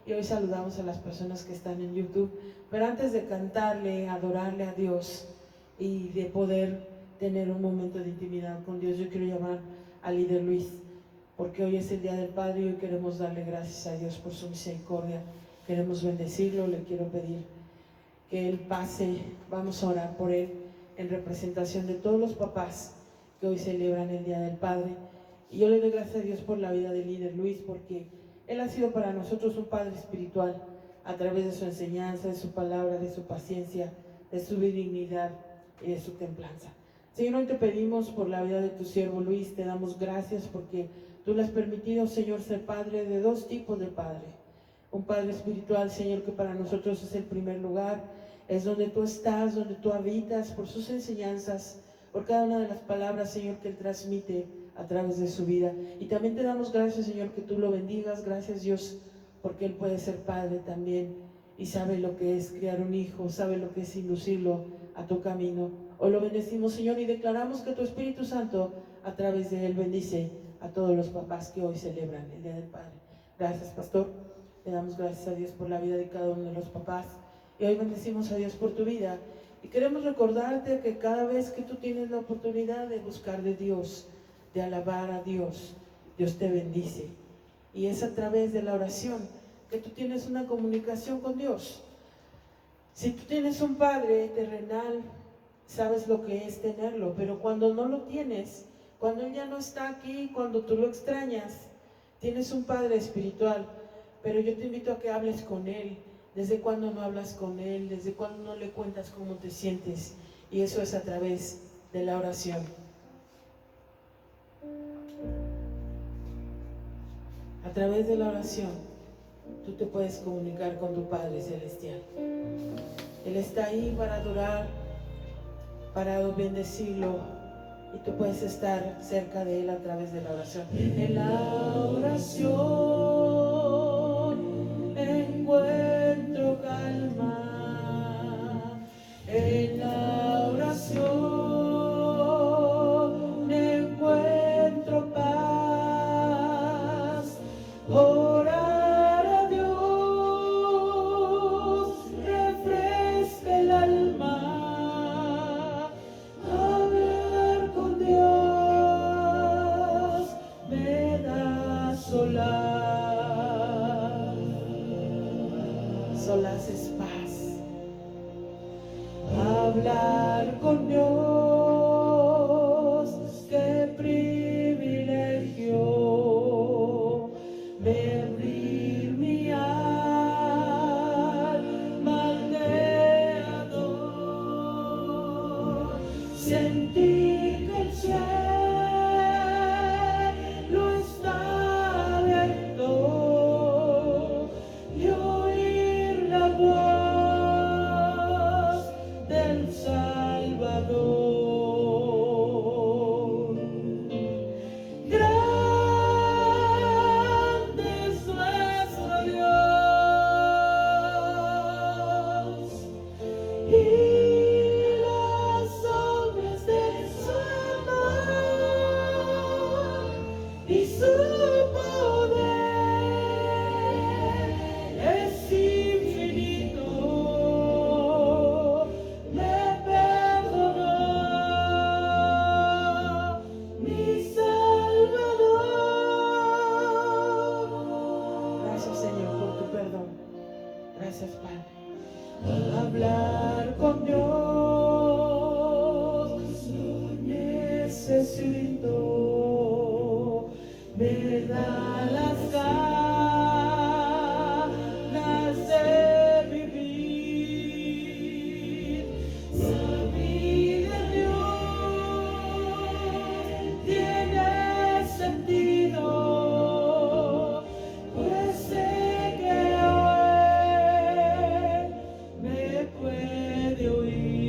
y hoy saludamos a las personas que están en YouTube. Pero antes de cantarle, adorarle a Dios y de poder tener un momento de intimidad con Dios, yo quiero llamar al líder Luis, porque hoy es el Día del Padre y hoy queremos darle gracias a Dios por su misericordia. Queremos bendecirlo. Le quiero pedir que él pase, vamos a orar por él en representación de todos los papás que hoy celebran el Día del Padre. Y yo le doy gracias a Dios por la vida del líder Luis, porque él ha sido para nosotros un padre espiritual a través de su enseñanza, de su palabra, de su paciencia, de su dignidad y de su templanza. Señor, hoy te pedimos por la vida de tu siervo Luis, te damos gracias porque tú le has permitido, Señor, ser padre de dos tipos de padre. Un padre espiritual, Señor, que para nosotros es el primer lugar, es donde tú estás, donde tú habitas, por sus enseñanzas, por cada una de las palabras, Señor, que él transmite a través de su vida. Y también te damos gracias, Señor, que tú lo bendigas. Gracias, Dios, porque él puede ser padre también y sabe lo que es criar un hijo, sabe lo que es inducirlo a tu camino. Hoy lo bendecimos, Señor, y declaramos que tu Espíritu Santo a través de él bendice a todos los papás que hoy celebran el Día del Padre. Gracias, pastor. Le damos gracias a Dios por la vida de cada uno de los papás. Y hoy bendecimos a Dios por tu vida. Y queremos recordarte que cada vez que tú tienes la oportunidad de buscar de Dios, de alabar a Dios, Dios te bendice. Y es a través de la oración que tú tienes una comunicación con Dios. Si tú tienes un padre terrenal, sabes lo que es tenerlo, pero cuando no lo tienes, cuando él ya no está aquí, cuando tú lo extrañas, tienes un padre espiritual. Pero yo te invito a que hables con él. ¿Desde cuándo no hablas con él? ¿Desde cuándo no le cuentas cómo te sientes? Y eso es a través de la oración. A través de la oración, tú te puedes comunicar con tu Padre Celestial. Él está ahí para adorar, para bendecirlo, y tú puedes estar cerca de Él a través de la oración. En la oración encuentro calma. En la oración encuentro paz. Orar a Dios refresca el alma. Hablar con Dios me da solas. Solas es paz. Hablar con Dios, qué privilegio. Abrir mi alma al Creador. Sentí que el cielo está abierto y oír la voz del Salvador. Grande es nuestro Dios y las obras de su amor y su poder es infinito. Me perdonó mi Salvador. Gracias, Señor, por tu perdón. Gracias, Padre. Hablar con Dios lo necesito. Me da las ganas de vivir. Saber de Dios tiene sentido, pues sé que Él me puede oír.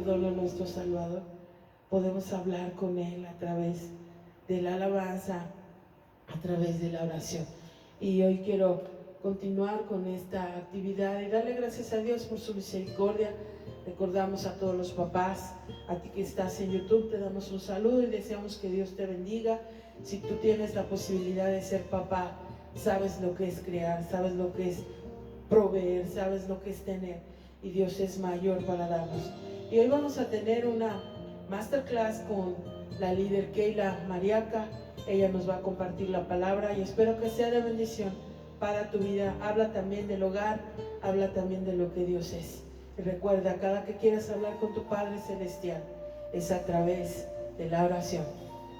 teniéndolo nuestro Salvador, podemos hablar con Él a través de la alabanza, a través de la oración. Y hoy quiero continuar con esta actividad y darle gracias a Dios por su misericordia. Recordamos a todos los papás, a ti que estás en YouTube, te damos un saludo y deseamos que Dios te bendiga. Si tú tienes la posibilidad de ser papá, sabes lo que es crear, sabes lo que es proveer, sabes lo que es tener, y Dios es mayor para darnos. Y hoy vamos a tener una masterclass con la líder Keila Mariaca. Ella nos va a compartir la palabra y espero que sea de bendición para tu vida. Habla también del hogar, habla también de lo que Dios es. Y recuerda, cada que quieras hablar con tu Padre Celestial, es a través de la oración.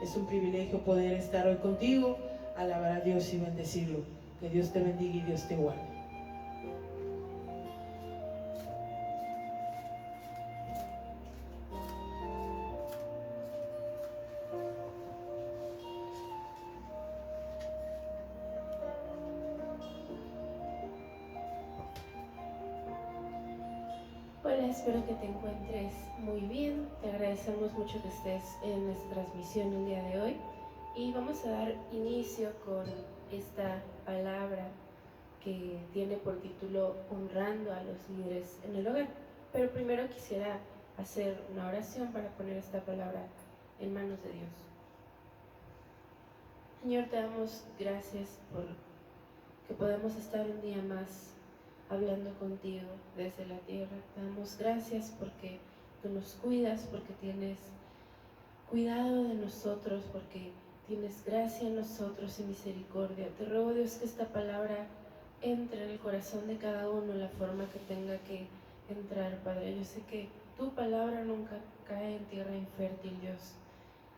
Es un privilegio poder estar hoy contigo, alabar a Dios y bendecirlo. Que Dios te bendiga y Dios te guarde. Hola, espero que te encuentres muy bien. Te agradecemos mucho que estés en nuestra transmisión el día de hoy y vamos a dar inicio con esta palabra que tiene por título Honrando a los líderes en el hogar. Pero primero quisiera hacer una oración para poner esta palabra en manos de Dios. Señor, te damos gracias por que podemos estar un día más hablando contigo desde la tierra. Te damos gracias porque tú nos cuidas, porque tienes cuidado de nosotros, porque tienes gracia en nosotros y misericordia. Te ruego, Dios, que esta palabra entre en el corazón de cada uno en la forma que tenga que entrar, Padre. Yo sé que tu palabra nunca cae en tierra infértil, Dios.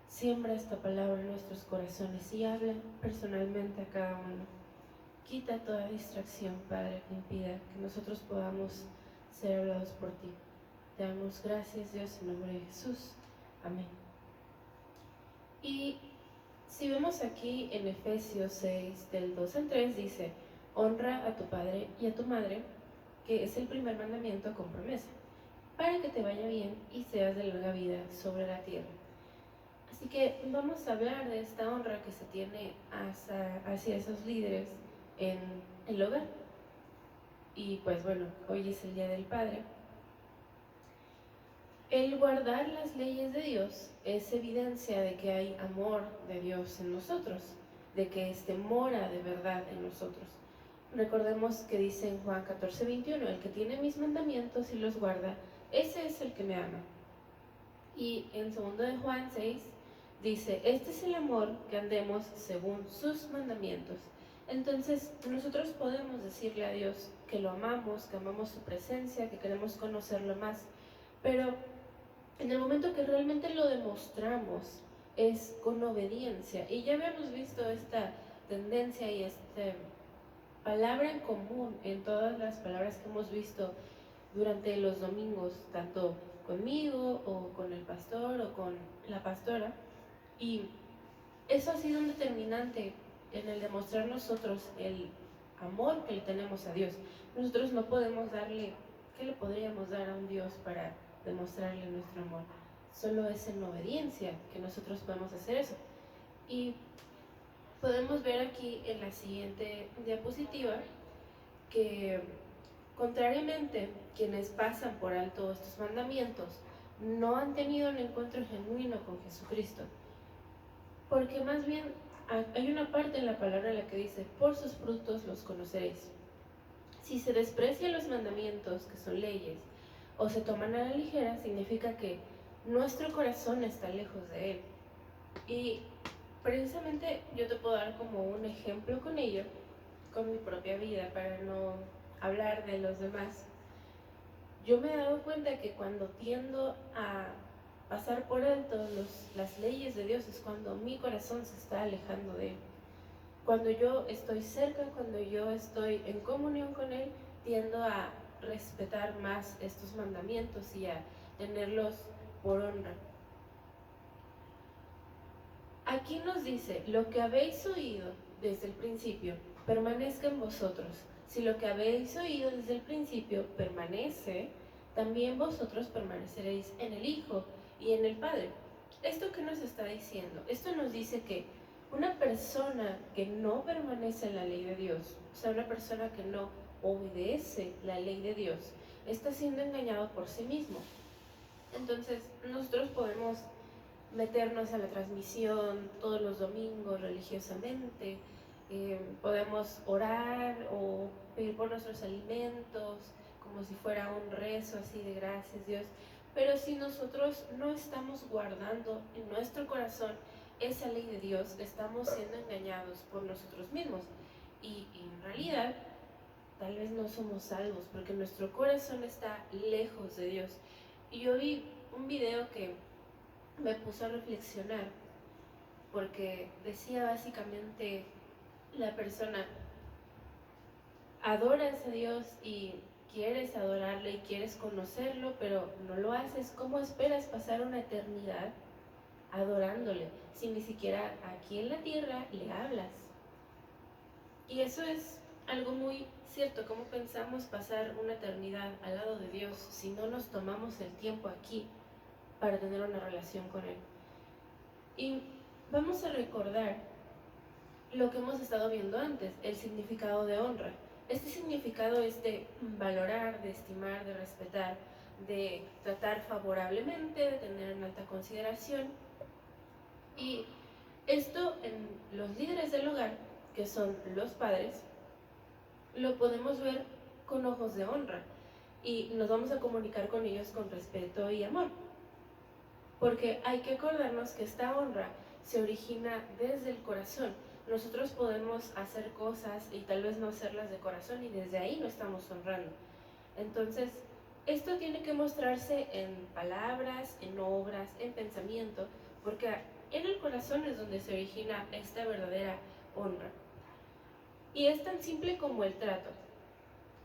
Siembra esta palabra en nuestros corazones y habla personalmente a cada uno. Quita toda distracción, Padre, que impida que nosotros podamos ser hablados por ti. Te damos gracias, Dios, en nombre de Jesús. Amén. Y si vemos aquí en Efesios 6, del 2 al 3, dice: honra a tu padre y a tu madre, que es el primer mandamiento con promesa, para que te vaya bien y seas de larga vida sobre la tierra. Así que vamos a hablar de esta honra que se tiene hacia esos líderes en el hogar. Y pues bueno, hoy es el Día del Padre. El guardar las leyes de Dios es evidencia de que hay amor de Dios en nosotros, de que mora de verdad en nosotros. Recordemos que dice en Juan 14:21, el que tiene mis mandamientos y los guarda, ese es el que me ama. Y en 2 de Juan 6 dice: este es el amor, que andemos según sus mandamientos. Entonces nosotros podemos decirle a Dios que lo amamos, que amamos su presencia, que queremos conocerlo más, pero en el momento que realmente lo demostramos es con obediencia. Y ya habíamos visto esta tendencia y esta palabra en común en todas las palabras que hemos visto durante los domingos, tanto conmigo o con el pastor o con la pastora. Y eso ha sido un determinante en el demostrar nosotros el amor que le tenemos a Dios. Nosotros no podemos darle, ¿qué le podríamos dar a un Dios para demostrarle nuestro amor? Solo es en obediencia que nosotros podemos hacer eso. Y podemos ver aquí en la siguiente diapositiva que, contrariamente, quienes pasan por alto estos mandamientos no han tenido un encuentro genuino con Jesucristo, porque más bien hay una parte en la palabra en la que dice: por sus frutos los conoceréis. Si se desprecian los mandamientos, que son leyes, o se toman a la ligera, significa que nuestro corazón está lejos de Él. Y precisamente yo te puedo dar como un ejemplo con ello, con mi propia vida, para no hablar de los demás. Yo me he dado cuenta que cuando tiendo a pasar por alto las leyes de Dios es cuando mi corazón se está alejando de Él. Cuando yo estoy cerca, cuando yo estoy en comunión con Él, tiendo a respetar más estos mandamientos y a tenerlos por honra. Aquí nos dice: lo que habéis oído desde el principio permanezca en vosotros. Si lo que habéis oído desde el principio permanece, también vosotros permaneceréis en el Hijo y en el Padre. ¿Esto qué nos está diciendo? Esto nos dice que una persona que no permanece en la ley de Dios, o sea, una persona que no obedece la ley de Dios, está siendo engañado por sí mismo. Entonces, nosotros podemos meternos a la transmisión todos los domingos religiosamente, podemos orar o pedir por nuestros alimentos, como si fuera un rezo así de gracias Dios, pero si nosotros no estamos guardando en nuestro corazón esa ley de Dios, estamos siendo engañados por nosotros mismos y en realidad tal vez no somos salvos porque nuestro corazón está lejos de Dios. Y yo vi un video que me puso a reflexionar porque decía básicamente la persona, adoras a Dios y quieres adorarle y quieres conocerlo, pero no lo haces. ¿Cómo esperas pasar una eternidad adorándole si ni siquiera aquí en la tierra le hablas? Y eso es algo muy cierto. ¿Cómo pensamos pasar una eternidad al lado de Dios si no nos tomamos el tiempo aquí para tener una relación con Él? Y vamos a recordar lo que hemos estado viendo antes, el significado de honra. Este significado es de valorar, de estimar, de respetar, de tratar favorablemente, de tener en alta consideración. Y esto en los líderes del hogar, que son los padres, lo podemos ver con ojos de honra y nos vamos a comunicar con ellos con respeto y amor. Porque hay que acordarnos que esta honra se origina desde el corazón. Nosotros podemos hacer cosas y tal vez no hacerlas de corazón y desde ahí no estamos honrando. Entonces, esto tiene que mostrarse en palabras, en obras, en pensamiento, porque en el corazón es donde se origina esta verdadera honra. Y es tan simple como el trato.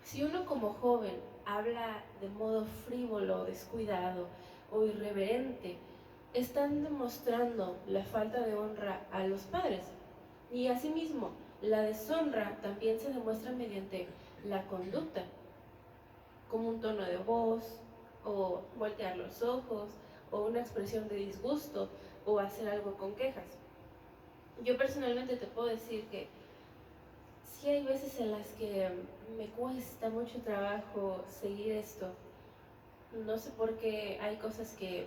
Si uno como joven habla de modo frívolo, descuidado o irreverente, están demostrando la falta de honra a los padres. Y asimismo, la deshonra también se demuestra mediante la conducta, como un tono de voz, o voltear los ojos, o una expresión de disgusto, o hacer algo con quejas. Yo personalmente te puedo decir que sí hay veces en las que me cuesta mucho trabajo seguir esto. No sé por qué hay cosas que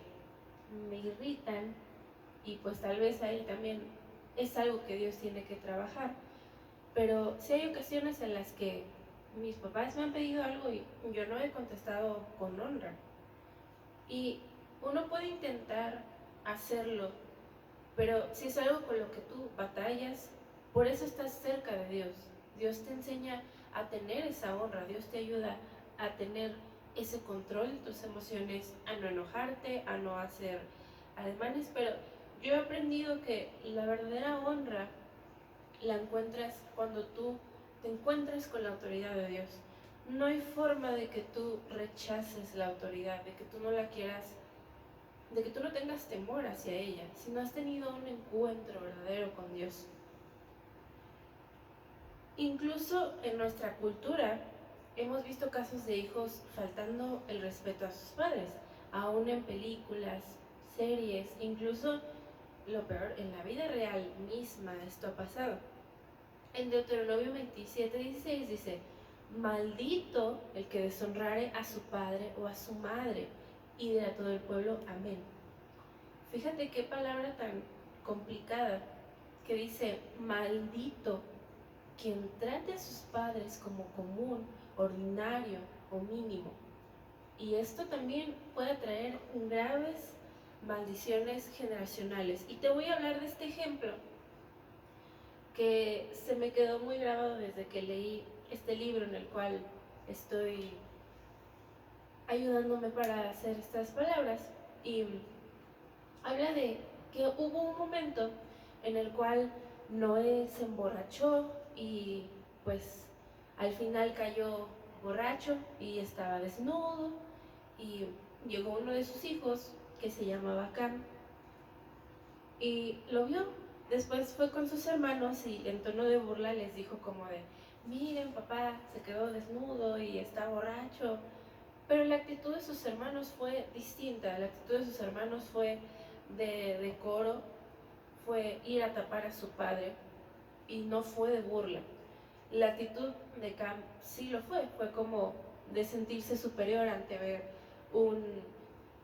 me irritan y pues tal vez ahí también es algo que Dios tiene que trabajar. Pero sí hay ocasiones en las que mis papás me han pedido algo y yo no he contestado con honra. Y uno puede intentar hacerlo, pero si es algo con lo que tú batallas, por eso estás cerca de Dios. Dios te enseña a tener esa honra, Dios te ayuda a tener ese control de tus emociones, a no enojarte, a no hacer ademanes, pero yo he aprendido que la verdadera honra la encuentras cuando tú te encuentras con la autoridad de Dios. No hay forma de que tú rechaces la autoridad, de que tú no la quieras, de que tú no tengas temor hacia ella, si no has tenido un encuentro verdadero con Dios. Incluso en nuestra cultura hemos visto casos de hijos faltando el respeto a sus padres, aún en películas, series, incluso lo peor, en la vida real misma esto ha pasado. En Deuteronomio 27:16 dice: maldito el que deshonrare a su padre o a su madre, y dirá todo el pueblo amén. Fíjate qué palabra tan complicada, que dice maldito quien trate a sus padres como común, ordinario o mínimo. Y esto también puede traer graves maldiciones generacionales. Y te voy a hablar de este ejemplo que se me quedó muy grabado desde que leí este libro en el cual estoy ayudándome para hacer estas palabras. Y habla de que hubo un momento en el cual Noé se emborrachó y pues al final cayó borracho y estaba desnudo, y llegó uno de sus hijos que se llamaba Cam y lo vio. Después fue con sus hermanos y en tono de burla les dijo como de: miren, papá se quedó desnudo y está borracho. Pero la actitud de sus hermanos fue distinta. La actitud de sus hermanos fue de decoro, fue ir a tapar a su padre y no fue de burla. La actitud de Cam sí lo fue como de sentirse superior ante ver un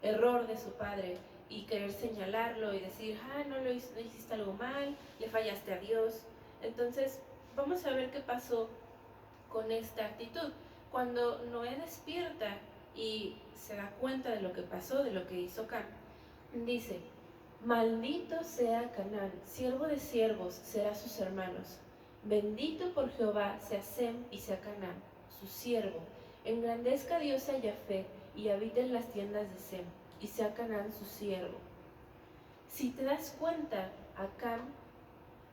error de su padre y querer señalarlo y decir, no lo hiciste algo mal, le fallaste a Dios. Entonces, vamos a ver qué pasó con esta actitud. Cuando Noé despierta y se da cuenta de lo que pasó, de lo que hizo Cam, dice, maldito sea Canaán, siervo de siervos será sus hermanos. Bendito por Jehová sea Sem y sea Canaán, su siervo. Engrandezca Dios a Yahvé y habite en las tiendas de Sem, y sea Canaán su siervo. Si te das cuenta, a Cam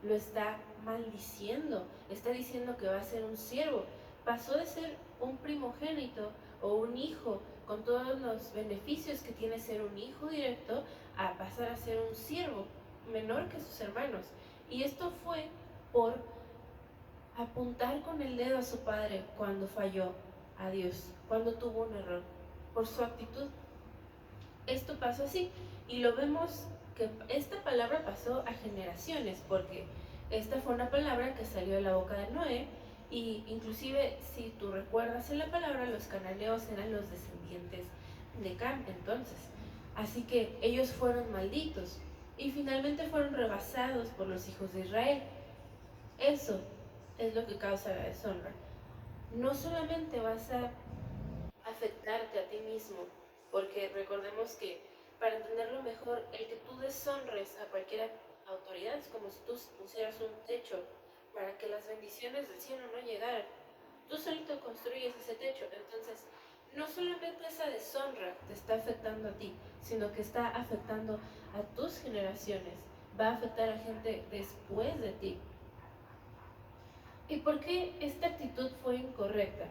lo está maldiciendo, está diciendo que va a ser un siervo. Pasó de ser un primogénito o un hijo con todos los beneficios que tiene ser un hijo directo a pasar a ser un siervo menor que sus hermanos. Y esto fue por apuntar con el dedo a su padre cuando falló a Dios, cuando tuvo un error, por su actitud. Esto pasó así y lo vemos que esta palabra pasó a generaciones, porque esta fue una palabra que salió de la boca de Noé, y inclusive si tú recuerdas en la palabra, los cananeos eran los descendientes de Cam entonces. Así que ellos fueron malditos y finalmente fueron rebasados por los hijos de Israel. Eso es lo que causa la deshonra. No solamente vas a afectarte a ti mismo, porque recordemos que para entenderlo mejor, el que tú deshonres a cualquier autoridad es como si tú pusieras un techo para que las bendiciones del cielo no llegaran. Tú solito construyes ese techo, entonces no solamente esa deshonra te está afectando a ti, sino que está afectando a tus generaciones, va a afectar a gente después de ti. ¿Y por qué esta actitud fue incorrecta?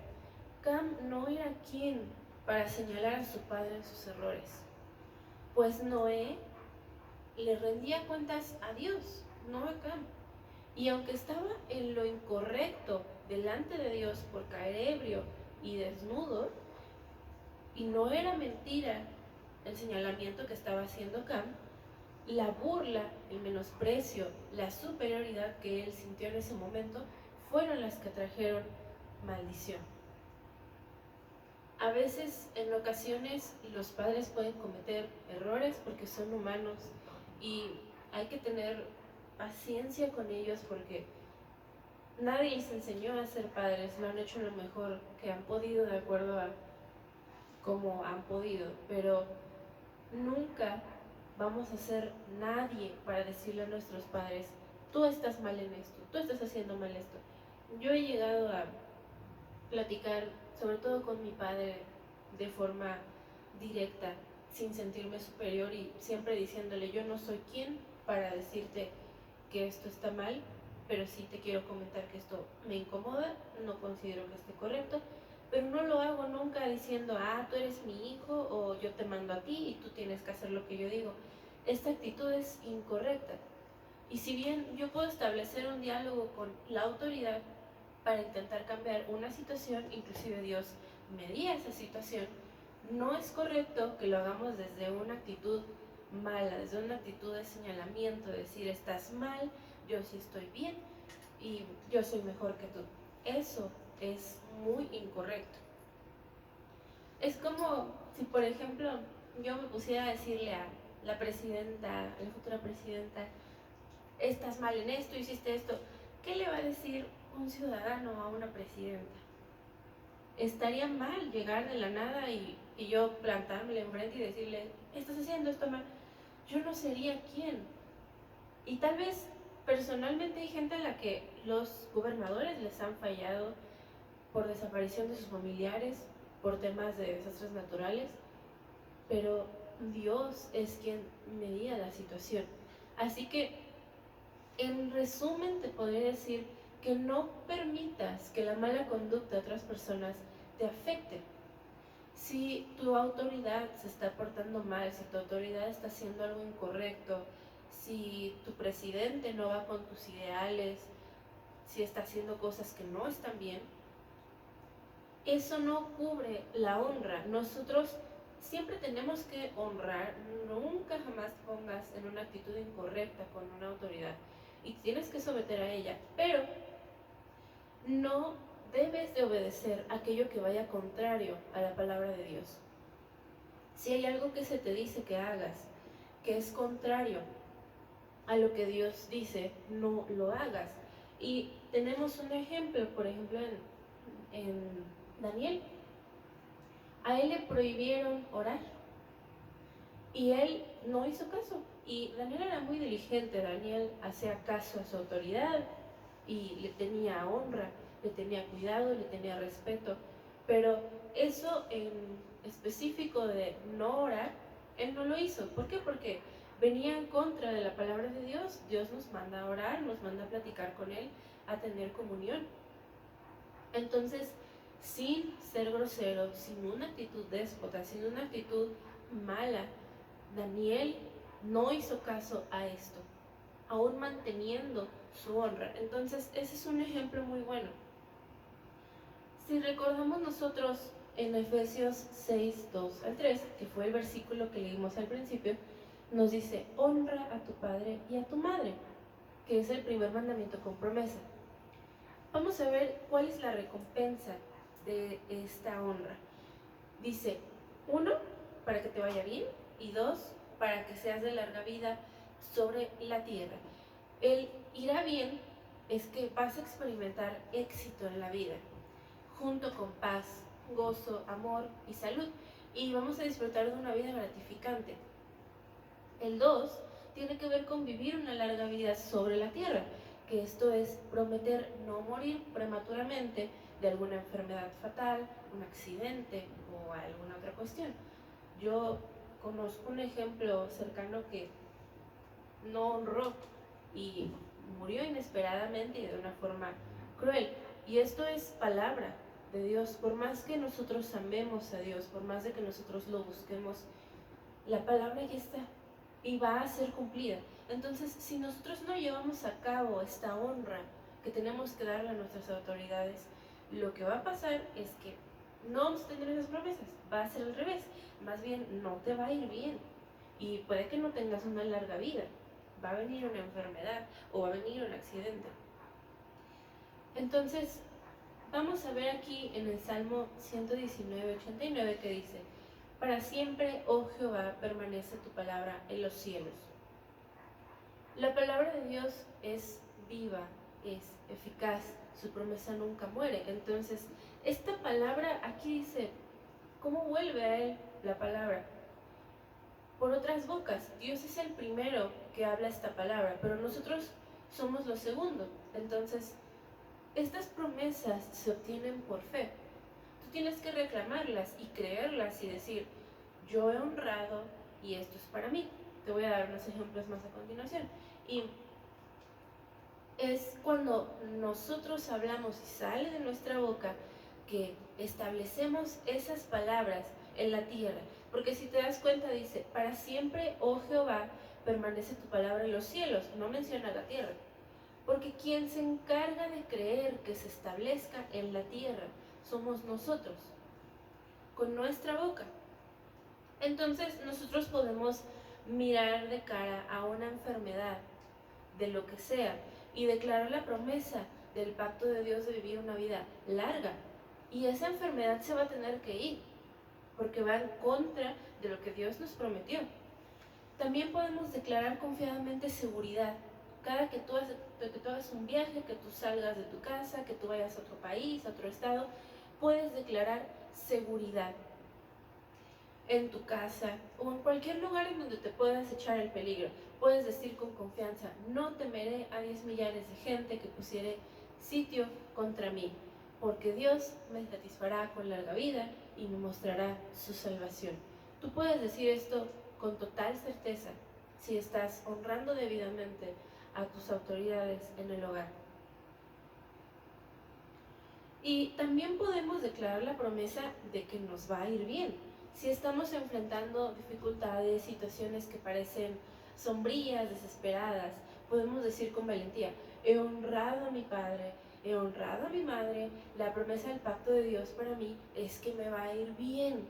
Cam no era quien para señalar a su padre en sus errores, pues Noé le rendía cuentas a Dios, no a Cam. Y aunque estaba en lo incorrecto delante de Dios por caer ebrio y desnudo, y no era mentira el señalamiento que estaba haciendo Cam, la burla, el menosprecio, la superioridad que él sintió en ese momento fueron las que trajeron maldición. A veces, en ocasiones, los padres pueden cometer errores porque son humanos y hay que tener paciencia con ellos porque nadie les enseñó a ser padres, lo han hecho lo mejor que han podido de acuerdo a cómo han podido, pero nunca vamos a ser nadie para decirle a nuestros padres, tú estás mal en esto, tú estás haciendo mal esto. Yo he llegado a platicar, sobre todo con mi padre, de forma directa, sin sentirme superior y siempre diciéndole, yo no soy quien para decirte que esto está mal, pero sí te quiero comentar que esto me incomoda, no considero que esté correcto, pero no lo hago nunca diciendo, tú eres mi hijo o yo te mando a ti y tú tienes que hacer lo que yo digo. Esta actitud es incorrecta. Y si bien yo puedo establecer un diálogo con la autoridad para intentar cambiar una situación, inclusive Dios medía esa situación, no es correcto que lo hagamos desde una actitud mala, desde una actitud de señalamiento, de decir estás mal, yo sí estoy bien y yo soy mejor que tú. Eso es muy incorrecto. Es como si, por ejemplo, yo me pusiera a decirle a la presidenta, a la futura presidenta, estás mal en esto, hiciste esto. ¿Qué le va a decir un ciudadano a una presidenta? Estaría mal llegar de la nada y yo plantármela enfrente y decirle, estás haciendo esto mal. Yo no sería quien. Y tal vez personalmente hay gente a la que los gobernadores les han fallado por desaparición de sus familiares, por temas de desastres naturales, pero Dios es quien medía la situación. Así que, en resumen, te podría decir que no permitas que la mala conducta de otras personas te afecte. Si tu autoridad se está portando mal, si tu autoridad está haciendo algo incorrecto, si tu presidente no va con tus ideales, si está haciendo cosas que no están bien, eso no cubre la honra. Nosotros siempre tenemos que honrar, nunca jamás pongas en una actitud incorrecta con una autoridad y tienes que someter a ella, pero no debes de obedecer aquello que vaya contrario a la palabra de Dios. Si hay algo que se te dice que hagas, que es contrario a lo que Dios dice, no lo hagas. Y tenemos un ejemplo, por ejemplo, en Daniel. A él le prohibieron orar y él no hizo caso. Y Daniel era muy diligente, Daniel hacía caso a su autoridad y le tenía honra, le tenía cuidado, le tenía respeto. Pero eso en específico de no orar, él no lo hizo. ¿Por qué? Porque venía en contra de la palabra de Dios. Dios nos manda a orar, nos manda a platicar con Él, a tener comunión. Entonces, sin ser grosero, sin una actitud déspota, sin una actitud mala, Daniel no hizo caso a esto, aún manteniendo su honra. Entonces, ese es un ejemplo muy bueno. Si recordamos nosotros en Efesios 6, 2 al 3, que fue el versículo que leímos al principio, nos dice, honra a tu padre y a tu madre, que es el primer mandamiento con promesa. Vamos a ver cuál es la recompensa de esta honra. Dice, 1, para que te vaya bien, y 2, para que seas de larga vida sobre la tierra. El irá bien es que vas a experimentar éxito en la vida, junto con paz, gozo, amor y salud, y vamos a disfrutar de una vida gratificante. El 2 tiene que ver con vivir una larga vida sobre la tierra, que esto es prometer no morir prematuramente de alguna enfermedad fatal, un accidente o alguna otra cuestión. Yo conozco un ejemplo cercano que no honró y murió inesperadamente y de una forma cruel. Y esto es palabra de Dios. Por más que nosotros amemos a Dios, por más de que nosotros lo busquemos, la palabra ya está y va a ser cumplida. Entonces, si nosotros no llevamos a cabo esta honra que tenemos que darle a nuestras autoridades, lo que va a pasar es que no vamos a tener esas promesas, va a ser al revés, más bien no te va a ir bien y puede que no tengas una larga vida, va a venir una enfermedad o va a venir un accidente. Entonces, vamos a ver aquí en el Salmo 119, 89 que dice, para siempre, oh Jehová, permanece tu palabra en los cielos. La palabra de Dios es viva, es eficaz, su promesa nunca muere. Entonces, esta palabra aquí dice, ¿cómo vuelve a él la palabra? Por otras bocas. Dios es el primero que habla esta palabra, pero nosotros somos los segundos. Entonces, estas promesas se obtienen por fe. Tú tienes que reclamarlas y creerlas y decir, yo he honrado y esto es para mí. Te voy a dar unos ejemplos más a continuación. Y es cuando nosotros hablamos y sale de nuestra boca que establecemos esas palabras en la tierra. Porque si te das cuenta dice, para siempre, oh Jehová, permanece tu palabra en los cielos. No menciona la tierra. Porque quien se encarga de creer que se establezca en la tierra somos nosotros, con nuestra boca. Entonces nosotros podemos mirar de cara a una enfermedad, de lo que sea, y declarar la promesa del pacto de Dios de vivir una vida larga. Y esa enfermedad se va a tener que ir, porque va en contra de lo que Dios nos prometió. También podemos declarar confiadamente seguridad. Cada que tú hagas un viaje, que tú salgas de tu casa, que tú vayas a otro país, a otro estado, puedes declarar seguridad en tu casa o en cualquier lugar en donde te puedas echar el peligro. Puedes decir con confianza, no temeré a 10 millares de gente que pusiere sitio contra mí, porque Dios me satisfará con larga vida y me mostrará su salvación. Tú puedes decir esto con total certeza si estás honrando debidamente a tus autoridades en el hogar. Y también podemos declarar la promesa de que nos va a ir bien. Si estamos enfrentando dificultades, situaciones que parecen sombrías, desesperadas, podemos decir con valentía, he honrado a mi padre, he honrado a mi madre, la promesa del pacto de Dios para mí es que me va a ir bien.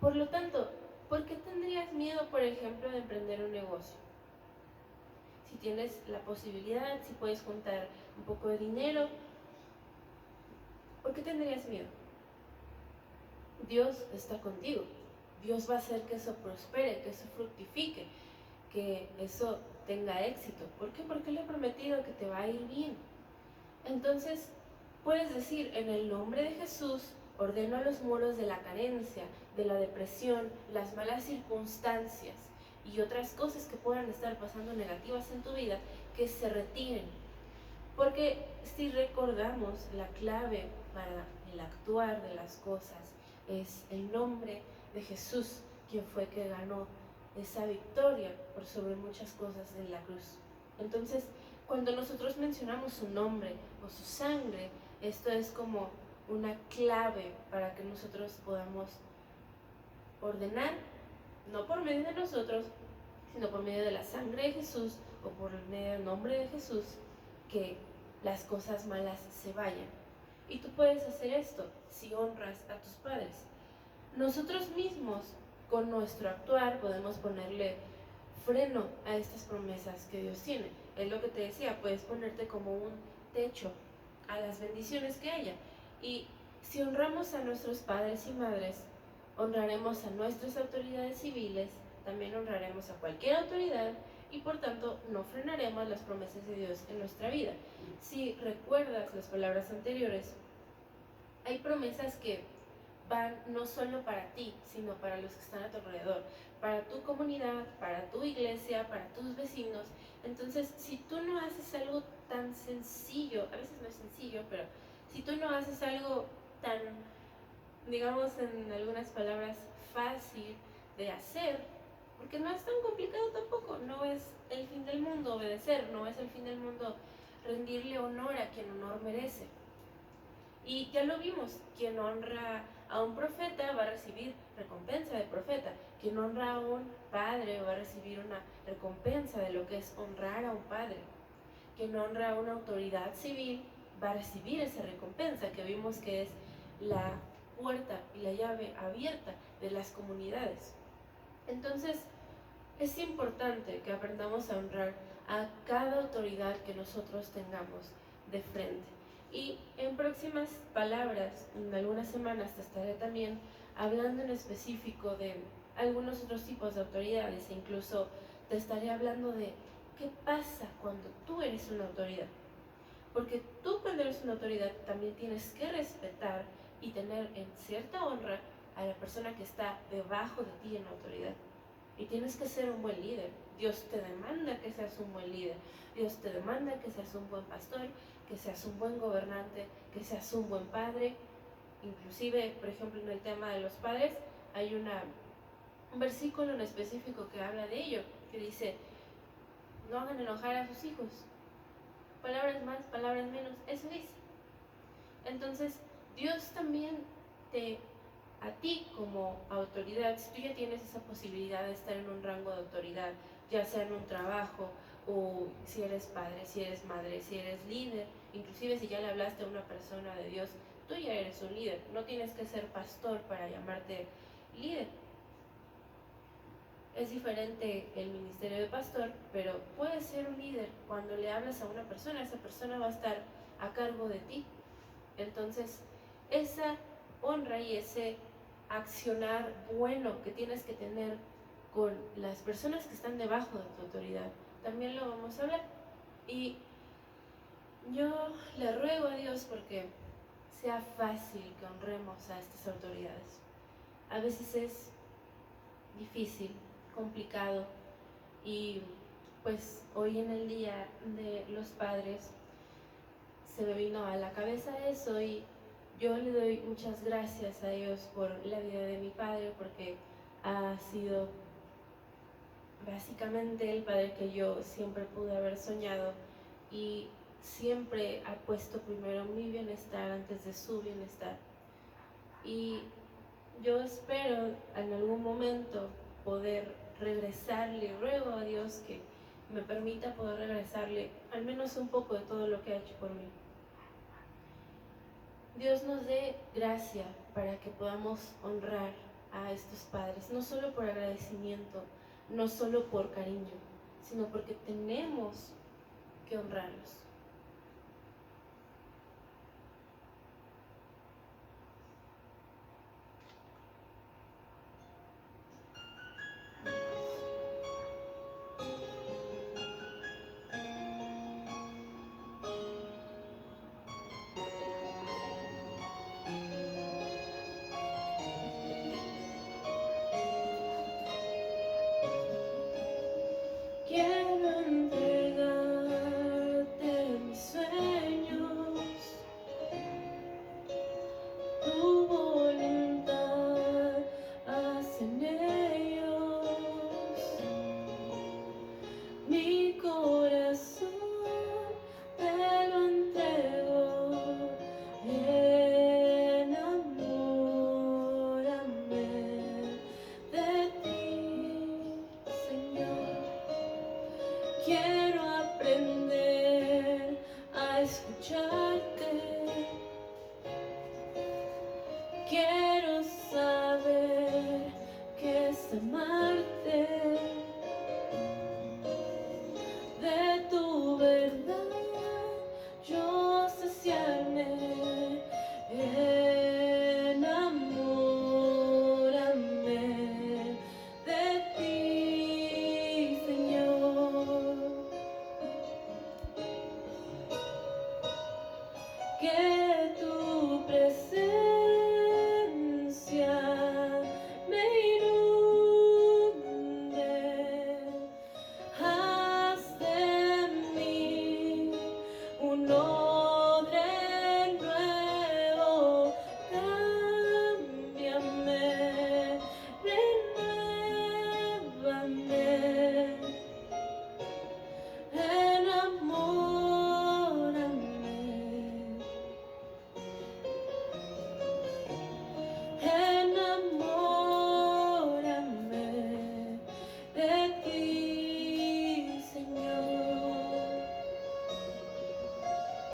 Por lo tanto, ¿por qué tendrías miedo, por ejemplo, de emprender un negocio? Si tienes la posibilidad, si puedes juntar un poco de dinero, ¿por qué tendrías miedo? Dios está contigo. Dios va a hacer que eso prospere, que eso fructifique, que eso tenga éxito. ¿Por qué? Porque Él ha prometido que te va a ir bien. Entonces, puedes decir, en el nombre de Jesús, ordeno a los muros de la carencia, de la depresión, las malas circunstancias y otras cosas que puedan estar pasando negativas en tu vida, que se retiren. Porque si recordamos, la clave para el actuar de las cosas es el nombre de Jesús, quien fue que ganó esa victoria por sobre muchas cosas en la cruz. Entonces, cuando nosotros mencionamos su nombre o su sangre, esto es como una clave para que nosotros podamos ordenar, no por medio de nosotros, sino por medio de la sangre de Jesús o por medio del nombre de Jesús, que las cosas malas se vayan. Y tú puedes hacer esto si honras a tus padres. Nosotros mismos, con nuestro actuar, podemos ponerle freno a estas promesas que Dios tiene. Es lo que te decía, puedes ponerte como un techo a las bendiciones que haya. Y si honramos a nuestros padres y madres, honraremos a nuestras autoridades civiles, también honraremos a cualquier autoridad y por tanto no frenaremos las promesas de Dios en nuestra vida. Si recuerdas las palabras anteriores, hay promesas que van no solo para ti, sino para los que están a tu alrededor, para tu comunidad, para tu iglesia, para tus vecinos. Entonces, si tú no haces algo tan sencillo, a veces no es sencillo, pero si tú no haces algo tan, digamos en algunas palabras, fácil de hacer, porque no es tan complicado tampoco, no es el fin del mundo obedecer, no es el fin del mundo rendirle honor a quien honor merece. Y ya lo vimos, quien honra a un profeta va a recibir recompensa de profeta, quien honra a un padre va a recibir una recompensa de lo que es honrar a un padre, quien honra a una autoridad civil va a recibir esa recompensa que vimos que es la puerta y la llave abierta de las comunidades. Entonces, es importante que aprendamos a honrar a cada autoridad que nosotros tengamos de frente. Y en próximas palabras, en algunas semanas te estaré también hablando en específico de algunos otros tipos de autoridades e incluso te estaré hablando de qué pasa cuando tú eres una autoridad. Porque tú cuando eres una autoridad también tienes que respetar y tener en cierta honra a la persona que está debajo de ti en autoridad. Y tienes que ser un buen líder. Dios te demanda que seas un buen líder. Dios te demanda que seas un buen pastor, que seas un buen gobernante, que seas un buen padre. Inclusive, por ejemplo, en el tema de los padres, hay un versículo en específico que habla de ello, que dice, no hagan enojar a sus hijos. Palabras más, palabras menos, eso dice. Entonces, Dios también a ti como autoridad, si tú ya tienes esa posibilidad de estar en un rango de autoridad, ya sea en un trabajo o si eres padre, si eres madre, si eres líder, inclusive si ya le hablaste a una persona de Dios, tú ya eres un líder, no tienes que ser pastor para llamarte líder. Es diferente el ministerio de pastor, pero puedes ser un líder. Cuando le hablas a una persona, esa persona va a estar a cargo de ti. Entonces, esa honra y ese accionar bueno que tienes que tener con las personas que están debajo de tu autoridad, también lo vamos a hablar. Y yo le ruego a Dios porque sea fácil que honremos a estas autoridades. A veces es difícil, complicado, y pues hoy en el Día de los Padres se me vino a la cabeza eso y yo le doy muchas gracias a Dios por la vida de mi padre, porque ha sido básicamente el padre que yo siempre pude haber soñado y siempre ha puesto primero mi bienestar antes de su bienestar. Y yo espero en algún momento poder regresarle, ruego a Dios que me permita poder regresarle al menos un poco de todo lo que ha hecho por mí. Dios nos dé gracia para que podamos honrar a estos padres, no solo por agradecimiento, no solo por cariño, sino porque tenemos que honrarlos. Quiero entregarte mis sueños, tu voluntad haz en ellos. Mi corazón te lo entrego, enamórame de ti, Señor. Quiero aprender a escucharte. Quiero saber qué es amarte.